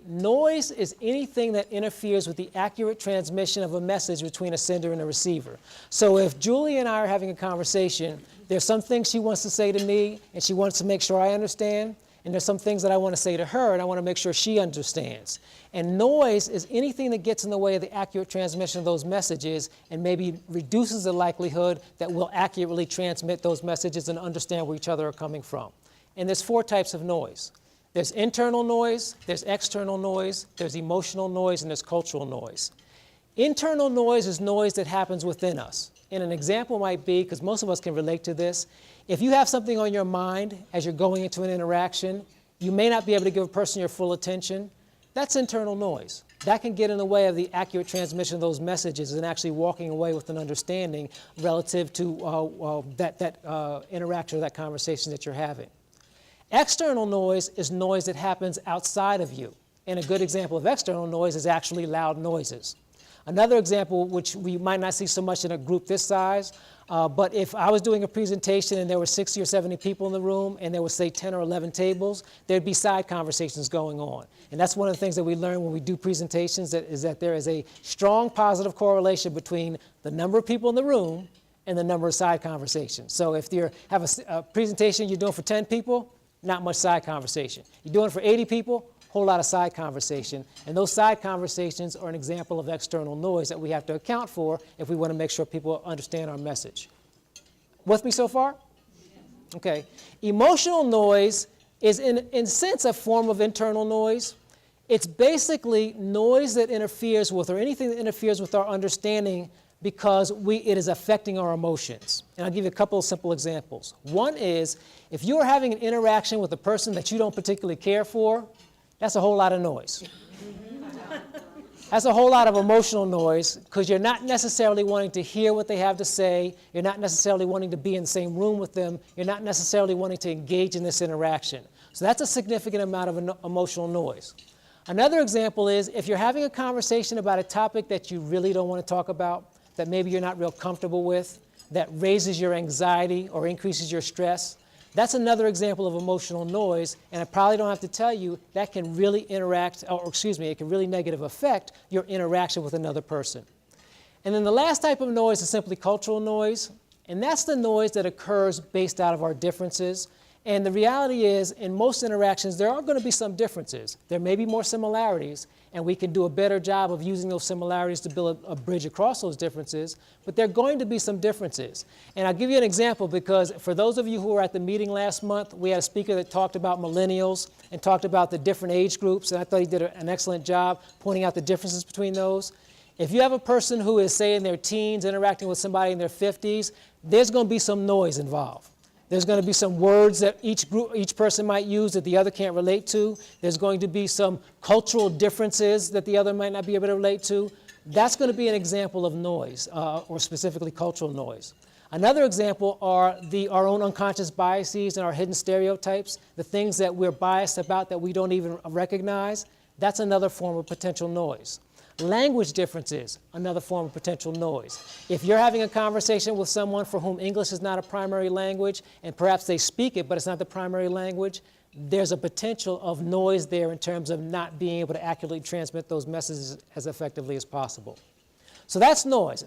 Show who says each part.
Speaker 1: Noise is anything that interferes with the accurate transmission of a message between a sender and a receiver. So if Julie and I are having a conversation, there's some things she wants to say to me, and she wants to make sure I understand, and there's some things that I want to say to her, and I want to make sure she understands. And noise is anything that gets in the way of the accurate transmission of those messages and maybe reduces the likelihood that we'll accurately transmit those messages and understand where each other are coming from. And there's 4 types of noise. There's internal noise, there's external noise, there's emotional noise, and there's cultural noise. Internal noise is noise that happens within us. And an example might be, because most of us can relate to this, if you have something on your mind as you're going into an interaction, you may not be able to give a person your full attention. That's internal noise. That can get in the way of the accurate transmission of those messages and actually walking away with an understanding relative to that interaction or that conversation that you're having. External noise is noise that happens outside of you. And a good example of external noise is actually loud noises. Another example, which we might not see so much in a group this size, but if I was doing a presentation and there were 60 or 70 people in the room and there was, say, 10 or 11 tables, there'd be side conversations going on. And that's one of the things that we learn when we do presentations, is that there is a strong positive correlation between the number of people in the room and the number of side conversations. So if you have a presentation you're doing for 10 people, not much side conversation. You're doing it for 80 people, whole lot of side conversation. And those side conversations are an example of external noise that we have to account for if we want to make sure people understand our message. With me so far? Okay. Emotional noise is in a sense a form of internal noise. It's basically noise that interferes with, or anything that interferes with our understanding because it is affecting our emotions. And I'll give you a couple of simple examples. One is, if you're having an interaction with a person that you don't particularly care for, that's a whole lot of noise. That's a whole lot of emotional noise, because you're not necessarily wanting to hear what they have to say, you're not necessarily wanting to be in the same room with them, you're not necessarily wanting to engage in this interaction. So that's a significant amount of emotional noise. Another example is, if you're having a conversation about a topic that you really don't want to talk about, that maybe you're not real comfortable with, that raises your anxiety or increases your stress, that's another example of emotional noise, and I probably don't have to tell you that can really it can really negatively affect your interaction with another person. And then the last type of noise is simply cultural noise, and that's the noise that occurs based out of our differences. And the reality is, in most interactions, there are going to be some differences. There may be more similarities, and we can do a better job of using those similarities to build a bridge across those differences, but there are going to be some differences. And I'll give you an example, because for those of you who were at the meeting last month, we had a speaker that talked about millennials and talked about the different age groups, and I thought he did an excellent job pointing out the differences between those. If you have a person who is, say, in their teens interacting with somebody in their 50s, there's going to be some noise involved. There's going to be some words that each person might use that the other can't relate to. There's going to be some cultural differences that the other might not be able to relate to. That's going to be an example of noise, or specifically cultural noise. Another example are our own unconscious biases and our hidden stereotypes, the things that we're biased about that we don't even recognize. That's another form of potential noise. Language differences, another form of potential noise. If you're having a conversation with someone for whom English is not a primary language, and perhaps they speak it, but it's not the primary language, there's a potential of noise there in terms of not being able to accurately transmit those messages as effectively as possible. So that's noise.